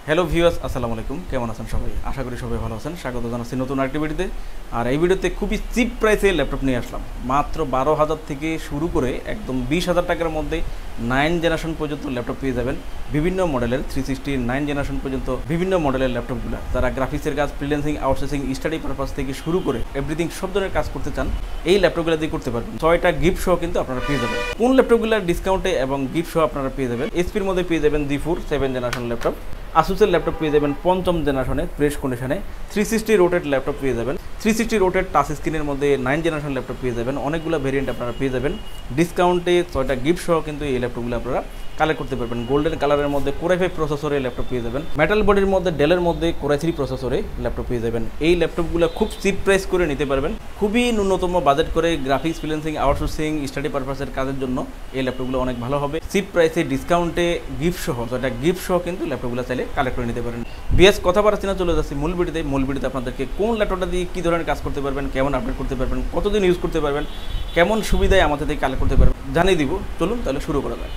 Hello viewers, আসসালামু আলাইকুম। কেমন আছেন সবাই? আশা করি সবাই ভালো আছেন। স্বাগত জানাচ্ছি নতুন অ্যাক্টিভিটিতে। আর এই ভিডিওতে খুবই চিপ প্রাইসে ল্যাপটপ নিয়ে আসলাম। মাত্র 12,000 থেকে শুরু করে একদম 20,000 টাকার মধ্যে 9 জেনারেশন পর্যন্ত ল্যাপটপ পেয়ে যাবেন। বিভিন্ন মডেলের 360 9 জেনারেশন পর্যন্ত বিভিন্ন মডেলের ল্যাপটপগুলো, যারা গ্রাফিক্সের কাজ, ফ্রিল্যান্সিং, আউটসোর্সিং, স্টাডি পারপাস থেকে শুরু করে এভরিথিং সব ধরনের কাজ করতে চান, এই ল্যাপটপগুলো দিয়ে করতে পারবেন। 6টা গিফট সহ কিন্তু আপনারা পেয়ে যাবেন। কোন ল্যাপটপগুলোর ডিসকাউন্টে এবং গিফট সহ আপনারা পেয়ে যাবেন? এসপির মধ্যে পেয়ে যাবেন G4 7 জেনারেশন ল্যাপটপ। আসুসের ল্যাপটপ পেয়ে যাবেন 5ম জেনারেশনে ফ্রেশ কন্ডিশনে। 360 রোটেট ল্যাপটপ পেয়ে যাবেন। 360 রোটেট টাচ স্ক্রিনের মধ্যে 9 জেনারেশন ল্যাপটপ পেয়ে যাবেন। অনেকগুলো ভেরিয়েন্ট আপনারা পেয়ে যাবেন ডিসকাউন্টে। 6টা গিফট সহ কিন্তু এই ল্যাপটপগুলো আপনারা কালেক্ট করতে পারবেন। গোল্ডেন কালারের মধ্যে Core i5 প্রসেসরে ল্যাপটপ পেয়ে যাবেন। মেটাল বডির মধ্যে ডেলের মধ্যে Core i3 প্রসেসরে ল্যাপটপ পেয়ে যাবেন। এই ল্যাপটপগুলো খুব চিপ প্রাইস করে নিতে পারবেন। খুবই ন্যূনতম বাজেট করে গ্রাফিক্স, ফ্রিল্যান্সিং, আউটসোর্সিং, স্টাডি পারপাসের কাজের জন্য এই ল্যাপটপগুলো অনেক ভালো হবে। চিপ প্রাইসে ডিসকাউন্টে গিফট সহ, যেটা গিফট সহ কিন্তু ল্যাপটপগুলো চাইলে কালেক্ট করে নিতে পারেন। বিএস কথা বাড়াচ্ছি না, চলে যাচ্ছি মূল ভিডিওতে আপনাদেরকে কোন ল্যাপটপটা দিয়ে কী ধরনের কাজ করতে পারবেন, কেমন আপডেট করতে পারবেন, কতদিন ইউজ করতে পারবেন, কেমন সুবিধায় আমাদের থেকে কালেক্ট করতে পারবেন জানিয়ে দিব। চলুন তাহলে শুরু করা যায়।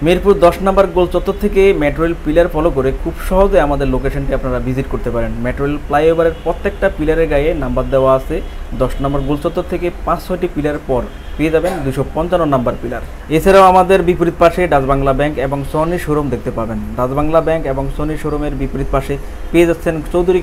মিরপুর 10 নম্বর গোল চত্বর থেকে মেট্রো রেল পিলার ফলো করে খুব সহজে আমাদের লোকেশনটি আপনারা ভিজিট করতে পারেন। মেট্রো রেল ফ্লাইওভারের প্রত্যেকটা পিলারের গায়ে নাম্বার দেওয়া আছে। 10 নম্বর গোল চত্বর থেকে 5-6টি পিলার পর পেয়ে যাবেন 255 নম্বর পিলার। এছাড়াও আমাদের বিপরীত পাশে ডাচ বাংলা ব্যাংক এবং সনি শোরুম দেখতে পাবেন। ডাচ বাংলা ব্যাংক এবং সনি শোরুমের বিপরীত পাশে পেয়ে যাচ্ছেন চৌধুরী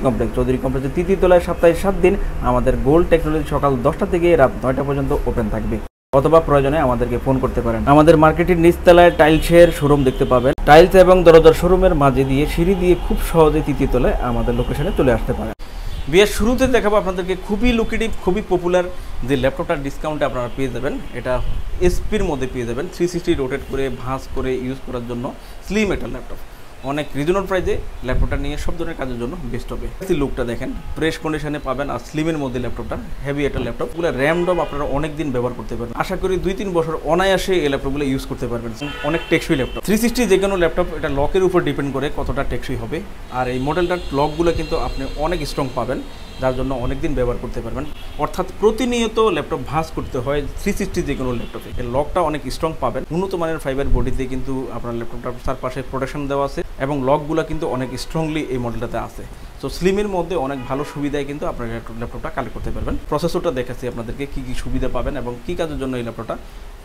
কমপ্লেক্সের 3য় তলায় সপ্তাহে 7 দিন আমাদের গোল্ড টেকনোলজি সকাল 10টা থেকে রাত 9টা পর্যন্ত ওপেন থাকবে। অথবা প্রয়োজনে আমাদেরকে ফোন করতে পারেন। আমাদের মার্কেটের নিচতলায় টাইলসের শোরুম দেখতে পাবেন। টাইলস এবং দরজার শোরুমের মাঝে দিয়ে সিঁড়ি দিয়ে খুব সহজে 3য় তলায় আমাদের লোকেশনে চলে আসতে পারেন। বিয়ের শুরুতে দেখাবো আপনাদেরকে খুবই লুকেটিভ, খুবই পপুলার যে ল্যাপটপটার ডিসকাউন্টে আপনারা পেয়ে যাবেন। এটা এসপির মধ্যে পেয়ে যাবেন। 360 রোটেট করে ভাঁজ করে ইউজ করার জন্য স্লিম একটা ল্যাপটপ। অনেক রিজনেবল প্রাইসে ল্যাপটপটা নিয়ে সব ধরনের কাজের জন্য বেস্ট হবে। লুকটা দেখেন, ফ্রেশ কন্ডিশনে পাবেন। আর স্লিমের মধ্যে ল্যাপটপটা হেভি একটা ল্যাপটপগুলো র্যামডম আপনারা অনেক দিন ব্যবহার করতে পারবেন। আশা করি 2-3 বছর অনায়াসে এই ল্যাপটপগুলো ইউজ করতে পারবেন। অনেক টেকসই ল্যাপটপ। 360 যে কোনো ল্যাপটপ এটা লকের উপর ডিপেন্ড করে কতটা টেকসই হবে। আর এই মডেলটার লকগুলো কিন্তু আপনি অনেক স্ট্রং পাবেন, যার জন্য অনেক দিন ব্যবহার করতে পারবেন। অর্থাৎ প্রতিনিয়ত ল্যাপটপ ভাঁজ করতে হয় 360 যে কোনো ল্যাপটপে। এর লকটা অনেক স্ট্রং পাবেন। উন্নত মানের ফাইবার বডিতে কিন্তু আপনার ল্যাপটপটার চারপাশে প্রোটেকশন দেওয়া আছে এবং লকগুলো কিন্তু অনেক স্ট্রংলি এই মডেলটাতে আছে। সো স্লিমের মধ্যে অনেক ভালো সুবিধায় কিন্তু আপনার ল্যাপটপটা কালেক্ট করতে পারবেন। প্রসেসরটা দেখাচ্ছি আপনাদেরকে কী কী সুবিধা পাবেন এবং কী কাজের জন্য এই ল্যাপটপটা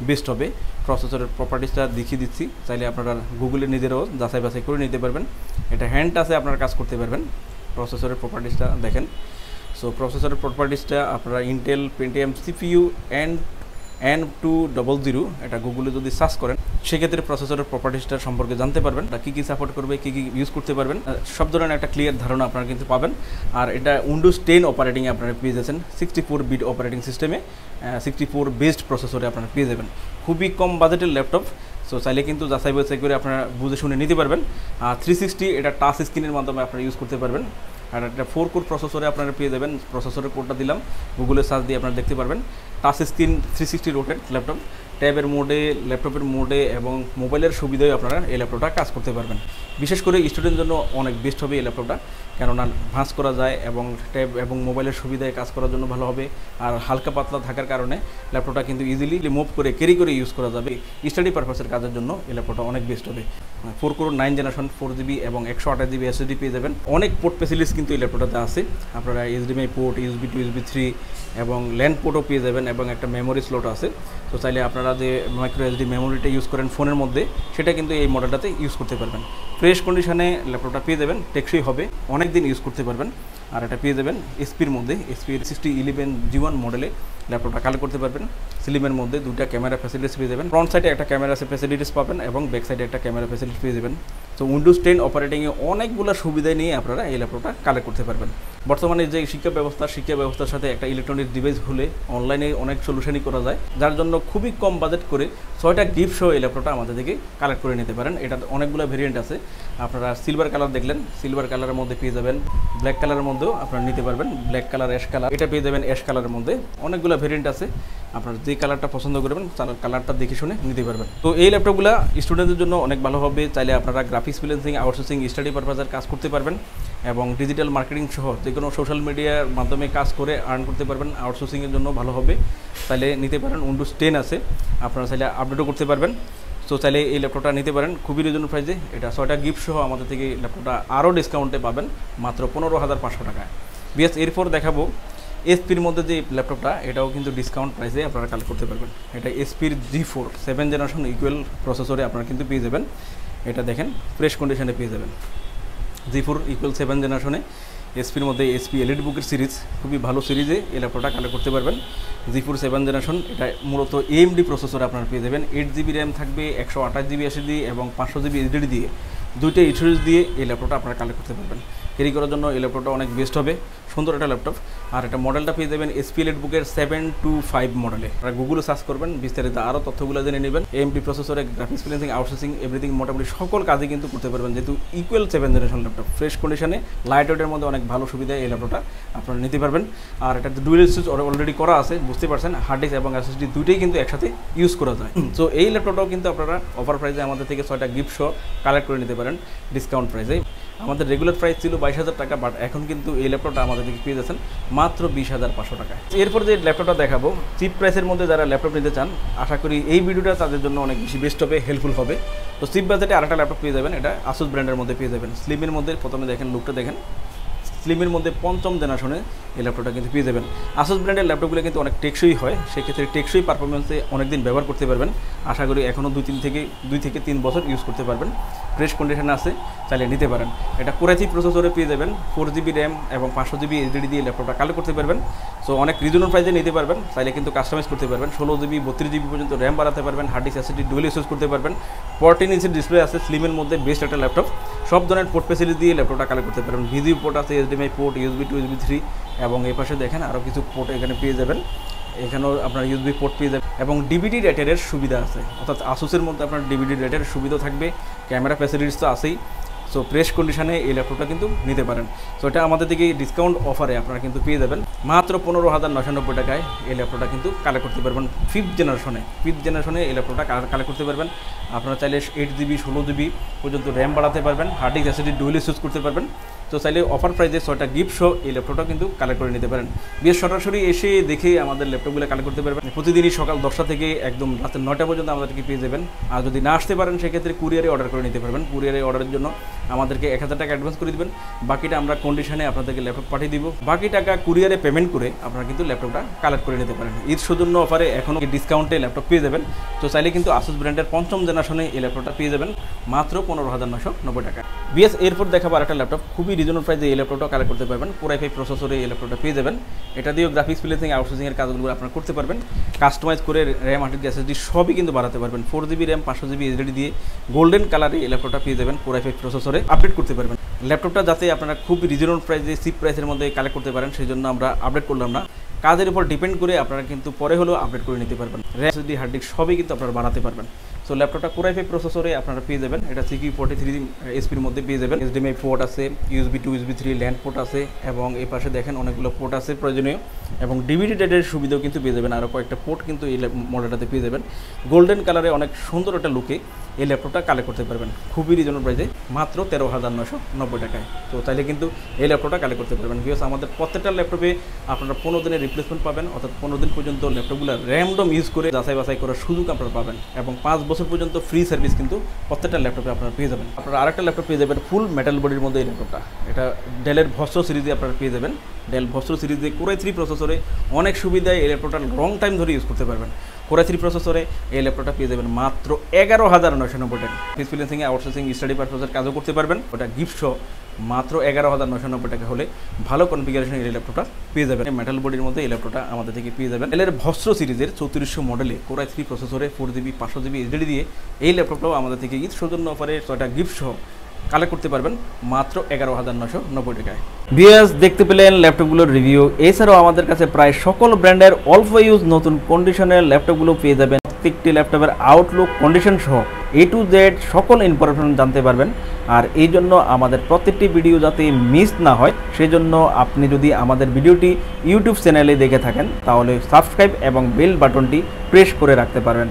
বেস্ট হবে। প্রসেসরের প্রপার্টিসটা দেখিয়ে দিচ্ছি, চাইলে আপনারা গুগলে নিজেরাও যাচাই বাছাই করে নিতে পারবেন। এটা হ্যান্ড টাচে আপনারা কাজ করতে পারবেন। প্রসেসরের প্রপার্টিসটা দেখেন। সো প্রসেসরের প্রপার্টিসটা আপনারা ইন্টেল পেন্টিয়াম CPU N200, এটা গুগলে যদি সার্চ করেন সেক্ষেত্রে প্রসেসরের প্রপার্টিসটা সম্পর্কে জানতে পারবেন। কী কী সাপোর্ট করবে, কী কী ইউজ করতে পারবেন, সব ধরনের একটা ক্লিয়ার ধারণা আপনারা কিন্তু পাবেন। আর এটা উইন্ডোজ 10 অপারেটিংয়ে আপনারা পেয়ে যাচ্ছেন। 64 বিট অপারেটিং সিস্টেমে 64 বেসড প্রসেসরে আপনারা পেয়ে যাবেন। খুবই কম বাজেটের ল্যাপটপ। সো চাইলে কিন্তু যাচাই বাছাই করে আপনারা বুঝে শুনে নিতে পারবেন। আর 360 এটা টাচ স্ক্রিনের মাধ্যমে আপনারা ইউজ করতে পারবেন। আর একটা 4 কোর প্রসেসরে আপনারা পেয়ে যাবেন। প্রসেসরের কোডটা দিলাম, গুগলে সার্চ দিয়ে আপনারা দেখতে পারবেন। টাচ স্ক্রিন 360 রোটেট ল্যাপটপ, ট্যাবের মোডে, ল্যাপটপের মোডে এবং মোবাইলের সুবিধায় আপনারা এই ল্যাপটপটা কাজ করতে পারবেন। বিশেষ করে স্টুডেন্টের জন্য অনেক বেস্ট হবে এই ল্যাপটপটা, কেননা ভাঁজ করা যায় এবং ট্যাব এবং মোবাইলের সুবিধায় কাজ করার জন্য ভালো হবে। আর হালকা পাতলা থাকার কারণে ল্যাপটপটা কিন্তু ইজিলি মুভ করে ক্যারি করে ইউজ করা যাবে। স্টাডি পারপাসের কাজের জন্য এই ল্যাপটপটা অনেক বেস্ট হবে। 4 কোর 9 জেনারেশন 4GB এবং 128GB SSD পেয়ে যাবেন। অনেক পোর্ট ফ্যাসিলিটিস কিন্তু এই ল্যাপটপটাতে আছে। আপনারা HDMI পোর্ট, USB 2, USB 3 এবং ল্যান্ড পোর্টও পেয়ে যাবেন এবং একটা মেমোরি স্লট আছে। তো চাইলে আপনারা যে মাইক্রো SD মেমোরিটা ইউজ করেন ফোনের মধ্যে, সেটা কিন্তু এই মডেলটাতে ইউজ করতে পারবেন। ফ্রেশ কন্ডিশনে ল্যাপটপটা পেয়ে যাবেন, টেকসই হবে, অনেক দিন ইউজ করতে পারবেন। আর এটা পেয়ে যাবেন এসপির মধ্যে, SP 6011 G1 মডেলে ল্যাপটপটা কালেক্ট করতে পারবেন। স্লিমের মধ্যে 2টা ক্যামেরা ফ্যাসিলিটিস পেয়ে যাবেন। ফ্রন্ট সাইডে একটা ক্যামেরা ফ্যাসিলিটিস পাবেন এবং ব্যাক সাইডে একটা ক্যামেরা ফ্যাসিলিটিস পেয়ে যাবেন। তো উইন্ডোজ 10 অপারেটিংয়ে অনেকগুলো সুবিধা নিয়ে আপনারা এই ল্যাপটপটা কালেক্ট করতে পারবেন। বর্তমানে যে শিক্ষা ব্যবস্থার সাথে একটা ইলেকট্রনিক ডিভাইস হলে অনলাইনে অনেক সলিউশনই করা যায়, যার জন্য খুবই কম বাজেট করে 6টা গিফট সহ এই ল্যাপটপটা আমাদের থেকে কালেক্ট করে নিতে পারেন। এটা অনেকগুলো ভেরিয়েন্ট আছে। আপনারা সিলভার কালার দেখলেন, সিলভার কালারের মধ্যে পেয়ে যাবেন। ব্ল্যাক কালারের মধ্যেও আপনারা নিতে পারবেন। ব্ল্যাক কালার, অ্যাশ কালার, এটা পেয়ে যাবেন অ্যাশ কালারের মধ্যে। অনেকগুলো ভেরিয়েন্ট আছে, আপনারা যে কালারটা পছন্দ করবেন কালারটা দেখে শুনে নিতে পারবেন। তো এই ল্যাপটপগুলো স্টুডেন্টদের জন্য অনেক ভালো হবে। চাইলে আপনারা গ্রাফিক্স, ফ্রিল্যান্সিং, আউটসোর্সিং, স্টাডি পারপাসের কাজ করতে পারবেন এবং ডিজিটাল মার্কেটিং সহ যে কোনো সোশ্যাল মিডিয়ার মাধ্যমে কাজ করে আর্ন করতে পারবেন। আউটসোর্সিংয়ের জন্য ভালো হবে, চাইলে নিতে পারেন। উইন্ডোজ 10 আছে, আপনারা চাইলে আপডেটও করতে পারবেন। সো চাইলে এই ল্যাপটপটা নিতে পারেন খুবই রিজনেবল প্রাইসে। এটা 6টা গিফট সহ আমাদের থেকে ল্যাপটপটা আরও ডিসকাউন্টে পাবেন মাত্র 15,500 টাকায়। বিএস এরপর দেখাবো এসপির মধ্যে যে ল্যাপটপটা, এটাও কিন্তু ডিসকাউন্ট প্রাইসে আপনারা কালেক্ট করতে পারবেন। এটা এসপির G4 7 জেনারেশন ইকুয়াল প্রসেসরে আপনারা কিন্তু পেয়ে যাবেন। এটা দেখেন ফ্রেশ কন্ডিশনে পেয়ে যাবেন G4 ইকুয়াল 7 জেনারেশনে এসপির মধ্যে এসপি এলইডি বুকের সিরিজ, খুবই ভালো সিরিজে এই ল্যাপটপটা কালেক্ট করতে পারবেন। G4 7 জেনারেশন, এটা মূলত AMD প্রসেসরে আপনারা পেয়ে যাবেন। 8GB র্যাম থাকবে, 128GB SSD এবং 500GB SSD দিয়ে, দুইটা স্টোরেজ দিয়ে এই ল্যাপটপটা আপনারা কালেক্ট করতে পারবেন। ক্যারি করার জন্য এই ল্যাপটপটা অনেক বেস্ট হবে, সুন্দর একটা ল্যাপটপ। আর এটা মডেলটা পেয়ে যাবেন এসপি এলইডি বুকের 725 মডেলে। আপনারা গুগলে সার্চ করবেন, বিস্তারিত আরও তথ্যগুলো জেনে নেবেন। AMD প্রসেসরে গ্রাফিক্স ফ্রিল্যান্সিং, আউটসোর্সিং, এভরিথিং মোটামুটি সকল কাজই কিন্তু করতে পারবেন, যেহেতু ইকুয়াল 7 জেনারেশন ল্যাপটপ। ফ্রেশ কন্ডিশনে লাইট ওয়েটের মধ্যে অনেক ভালো সুবিধা এই ল্যাপটপটা আপনারা নিতে পারবেন। আর এটা ডুয়েল সুইচ অলরেডি করা আছে, বুঝতে পারছেন, হার্ড ডিস্ক এবং SSD দুইটাই কিন্তু একসাথে ইউজ করা যায়। সো এই ল্যাপটপটাও কিন্তু আপনারা অফার প্রাইসে আমাদের থেকে 6টা গিফট সহ কালেক্ট করে নিতে পারেন ডিসকাউন্ট প্রাইসে। আমাদের রেগুলার প্রাইস ছিল 22,000 টাকা, বাট এখন কিন্তু এই ল্যাপটপটা আমাদের থেকে পেয়ে যাচ্ছেন মাত্র 20,500 টাকায়। এরপর যে ল্যাপটপটা দেখাবো, চিপ প্রাইসের মধ্যে যারা ল্যাপটপ নিতে চান, আশা করি এই ভিডিওটা তাদের জন্য অনেক বেশি বেস্ট হবে, হেল্পফুল হবে। তো চিপ বাজেটে আরেকটা ল্যাপটপ পেয়ে যাবেন, এটা আসুস ব্র্যান্ডের মধ্যে পেয়ে যাবেন। স্লিমের মধ্যে প্রথমে দেখেন লুকটা দেখেন, স্লিমের মধ্যে 5ম জেনারেশনে এই ল্যাপটপটা কিন্তু পেয়ে যাবেন। আসুস ব্র্যান্ডের ল্যাপটপগুলো কিন্তু অনেক টেকসই হয়, সেক্ষেত্রে টেকসই পারফরমেন্সে অনেকদিন ব্যবহার করতে পারবেন। আশা করি এখনও 2 থেকে 3 বছর ইউজ করতে পারবেন। ফ্রেশ কন্ডিশনে আছে, চাইলে নিতে পারেন। এটা Core i3 প্রসেসরে পেয়ে যাবেন, 4GB র্যাম এবং 500GB SSD দিয়ে ল্যাপটপটা কালেক্ট করতে পারবেন। সো অনেক রিজনেবল প্রাইসে নিতে পারবেন, চাইলে কিন্তু কাস্টমাইজ করতে পারবেন। 16GB 32GB পর্যন্ত র্যাম বাড়াতে পারবেন, hard disk SSD dual use করতে পারবেন। 14 ইঞ্চের ডিসপ্লে আছে, স্লিমের মধ্যে বেস্ট একটা ল্যাপটপ। সব ধরনের পোর্ট ফেসিলিটি দিয়ে ল্যাপটপটা কালেক্ট করতে পারবেন। ভিজিও পোর্ট আছে, HDMI পোর্ট, USB 2, USB 3 এবং এই পাশে দেখেন আরও কিছু পোর্ট এখানে পেয়ে যাবেন। এখানেও আপনার USB পোর্ট পেয়ে যাবেন এবং DVD রাইটারের সুবিধা আছে, অর্থাৎ আসুসের মধ্যে আপনার DVD রাইটারের সুবিধা থাকবে। ক্যামেরা ফ্যাসিলিটিস তো আছেই। সো ফ্রেশ কন্ডিশনে এই ল্যাপটপটা কিন্তু নিতে পারেন। সো এটা আমাদের থেকে ডিসকাউন্ট অফারে আপনারা কিন্তু পেয়ে যাবেন মাত্র 15,990 টাকায়। এই ল্যাপটপটা কিন্তু কালেক্ট করতে পারবেন 5th জেনারেশনে এই ল্যাপটপটা কালেক্ট করতে পারবেন। আপনারা চাইলে 8GB 16GB পর্যন্ত র্যাম বাড়াতে পারবেন, hard disk SSD dual use করতে পারবেন। তো চাইলে অফার প্রাইসে 6টা গিফট সহ এই ল্যাপটপটা কিন্তু কালেক্ট করে নিতে পারেন। বেশ সরাসরি এসে দেখে আমাদের ল্যাপটপগুলো কালেক্ট করতে পারবেন। প্রতিদিনই সকাল 10টা থেকে একদম রাত 9টা পর্যন্ত আমাদেরকে পেয়ে যাবেন। আর যদি না আসতে পারেন সেক্ষেত্রে কুরিয়ারে অর্ডার করে নিতে পারবেন। কুরিয়ারে অর্ডারের জন্য আমাদেরকে 1000 টাকা অ্যাডভান্স করে দেবেন, বাকিটা আমরা কন্ডিশনে আপনাদেরকে ল্যাপটপ পাঠিয়ে দিব। বাকি টাকা কুরিয়ারে পেমেন্ট করে আপনারা কিন্তু ল্যাপটপটা কালেক্ট করে নিতে পারেন। ঈদ সৌজন্য অফারে এখনও ডিসকাউন্টে ল্যাপটপ পেয়ে যাবেন। তো চাইলে কিন্তু আসুস ব্র্যান্ডের 5ম জেনারেশনে এই ল্যাপটপটা পেয়ে যাবেন মাত্র 15,990 টাকা। বিএস এরপর দেখাবো আরেকটা ল্যাপটপ, খুবই রিজনেবল প্রাইসে এই ল্যাপটপটা কালেক্ট করতে পারবেন। Core i5 প্রসেসরে এই ল্যাপটপটা পেয়ে যাবেন। এটা দিয়েও গ্রাফিক্স ফ্রিল্যান্সিং, আউটসোর্সিংয়ের কাজগুলো আপনারা করতে পারবেন। কাস্টমাইজ করে র্যাম, হার্ড ডিস্ক SSD সবই কিন্তু বাড়াতে পারবেন। 4GB র্যাম 500GB SSD দিয়ে গোল্ডেন কালারে এই ল্যাপটপটা পেয়ে যাবেন। Core i5 প্রসেসরে আপডেট করতে পারবেন। ল্যাপটপটা যাতে আপনারা খুব রিজনেবল প্রাইসে, চিপ প্রাইসের মধ্যে কালেক্ট করতে পারেন, সেই জন্য আমরা আপডেট করলাম না। কাজের উপর ডিপেন্ড করে আপনারা কিন্তু পরে হলেও আপডেট করে নিতে পারবেন। র্যাম, SSD, হার্ড ডিস্ক সবই কিন্তু আপনারা বাড়াতে পারবেন। সো ল্যাপটপটা Core i5 প্রসেসরে আপনারা পেয়ে যাবেন। এটা CQ43 SPর মধ্যে পেয়ে যাবেন। HDMI পোর্ট আছে, USB 2, USB 3 ল্যান্ড পোর্ট আছে এবং এই পাশে দেখেন অনেকগুলো পোর্ট আছে প্রয়োজনীয়, এবং DVD রাইটারের সুবিধাও কিন্তু পেয়ে যাবেন। আরও কয়েকটা পোর্ট কিন্তু এই মডেলটাতে পেয়ে যাবেন। গোল্ডেন কালারে অনেক সুন্দর একটা লুকে এই ল্যাপটপটা কালেক্ট করতে পারবেন খুবই রিজনেবল প্রাইসে, মাত্র 13,990 টাকায়। তো চাইলে কিন্তু এই ল্যাপটপটা কালেক্ট করতে পারবেন। বিকজ আমাদের প্রত্যেকটা ল্যাপটপে আপনারা 15 দিনের রিপ্লেসমেন্ট পাবেন, অর্থাৎ 15 দিন পর্যন্ত ল্যাপটপগুলো র্যান্ডম ইউজ করে যাচাই বাছাই করার সুযোগ আপনারা পাবেন, এবং 5 বছর পর্যন্ত ফ্রি সার্ভিস কিন্তু প্রত্যেকটা ল্যাপটপে আপনারা পেয়ে যাবেন। আপনারা আরেকটা ল্যাপটপ পেয়ে যাবেন ফুল মেটাল বডির মধ্যে এই ল্যাপটপটা। এটা ডেলের ভস্ত্র সিরিজে আপনারা পেয়ে যাবেন। ডেল ভস্ত্র সিরিজে Core i3 প্রসেসরে অনেক সুবিধায় এই ল্যাপটপটা লং টাইম ধরে ইউজ করতে পারবেন। Core i3 প্রসেসরে এই ল্যাপটপটা পেয়ে যাবেন মাত্র 11,990 টাকা। ফ্রিল্যান্সিং, আউটসোর্সিং, স্টাডি পারপাসের কাজও করতে পারবেন। ওটা গিফট সহ মাত্র 11,990 টাকা হলে ভালো কনফিগারেশন এই ল্যাপটপটা পেয়ে যাবেন। মেটাল বডির মধ্যে এই ল্যাপটপটা আমাদের থেকে পেয়ে যাবেন। ডেলের ভস্ত্র সিরিজের 3400 মডেলে Core i3 প্রসেসরে 4GB 500GB SSD দিয়ে এই ল্যাপটপটাও আমাদের থেকে ঈদ সৌজন্য অফারে 6টা গিফট সহ কালেক্ট করতে পারবেন মাত্র 11,990 টাকায়। ভিউয়ার্স, দেখতে পেলেন ল্যাপটপগুলোর রিভিউ। এছাড়াও আমাদের কাছে প্রায় সকল ব্র্যান্ডের অল্প ইউজ নতুন কন্ডিশনের ল্যাপটপগুলো পেয়ে যাবেন। প্রত্যেকটি ল্যাপটপের আউটলুক, কন্ডিশন সহ A to Z সকল ইনফরমেশন জানতে পারবেন। আর এই জন্য আমাদের প্রত্যেকটি ভিডিও যাতে মিস না হয়, সেই জন্য আপনি যদি আমাদের ভিডিওটি ইউটিউব চ্যানেলে দেখে থাকেন তাহলে সাবস্ক্রাইব এবং বেল বাটনটি প্রেস করে রাখতে পারবেন।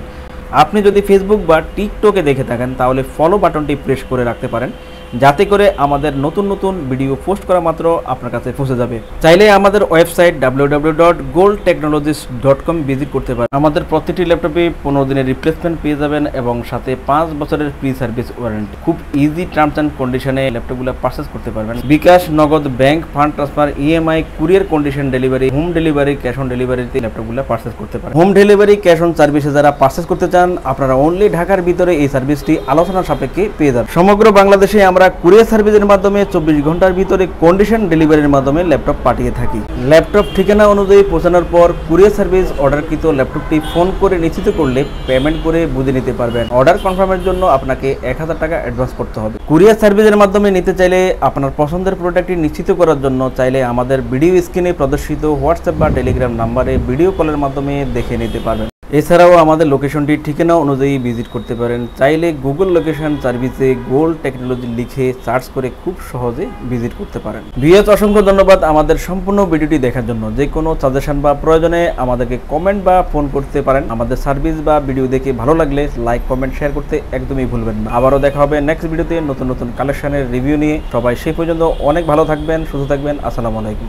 আপনি যদি ফেসবুক বা টিকটকে দেখে থাকেন তাহলে ফলো বাটনটি প্রেস করে রাখতে পারেন। যাতে করে আমাদের নতুন নতুন ভিডিও পোস্ট করা মাত্র আপনার কাছে পৌঁছে যাবে। চাইলে আমাদের ওয়েবসাইট www.goldtechnologies.com ভিজিট করতে পারেন। আমাদের প্রতিটি ল্যাপটপে 15 দিনের রিপ্লেসমেন্ট পেয়ে যাবেন এবং সাথে 5 বছরের ফ্রি সার্ভিস ওয়ারেন্টি। খুব ইজি টার্মস অ্যান্ড কন্ডিশনে ল্যাপটপগুলো পারচেস করতে পারবেন। বিকাশ, নগদ, bank, fund transfer, EMI, courier condition delivery, home delivery, cash on ডেলিভারিতে ল্যাপটপগুলো পারচেস করতে পারেন। হোম ডেলিভারি, ক্যাশ অন সার্ভিসে যারা পারচেস করতে চান আপনারা অনলি ঢাকার ভিতরে এই সার্ভিসটি আলোচনা সাপেক্ষে পেয়ে যাবেন। সমগ্র বাংলাদেশে আমরা কুরিয়ার সার্ভিসের মাধ্যমে 24 ঘন্টার ভিতরে কন্ডিশন ডেলিভারির মাধ্যমে ল্যাপটপ পাঠিয়ে থাকি। ল্যাপটপ ঠিকানা অনুযায়ী পৌঁছানোর পর কুরিয়ার সার্ভিস অর্ডারকৃত ল্যাপটপটি ফোন করে নিশ্চিত করলে পেমেন্ট করে বুঝে নিতে পারবেন। অর্ডার কনফার্মের জন্য আপনাকে 1000 টাকা অ্যাডভান্স করতে হবে। কুরিয়ার সার্ভিসের মাধ্যমে নিতে চাইলে আপনার পছন্দের প্রোডাক্টটি নিশ্চিত করার জন্য চাইলে আমাদের ভিডিও স্ক্রিনে প্রদর্শিত হোয়াটসঅ্যাপ বা টেলিগ্রাম নাম্বারে ভিডিও কলের মাধ্যমে দেখে নিতে পারবেন। এছাড়াও আমাদের লোকেশনটি ঠিকানা অনুযায়ী ভিজিট করতে পারেন। চাইলে গুগল লোকেশন সার্ভিসে গোল্ড টেকনোলজি লিখে সার্চ করে খুব সহজে ভিজিট করতে পারেন। ভিউয়ার্স, অসংখ্য ধন্যবাদ আমাদের সম্পূর্ণ ভিডিওটি দেখার জন্য। যে কোনো সাজেশন বা প্রয়োজনে আমাদেরকে কমেন্ট বা ফোন করতে পারেন। আমাদের সার্ভিস বা ভিডিও দেখে ভালো লাগলে লাইক, কমেন্ট, শেয়ার করতে একদমই ভুলবেন না। আবারও দেখা হবে নেক্সট ভিডিওতে নতুন নতুন কালেকশনের রিভিউ নিয়ে। সবাই সেই পর্যন্ত অনেক ভালো থাকবেন, সুস্থ থাকবেন। আসসালামু আলাইকুম।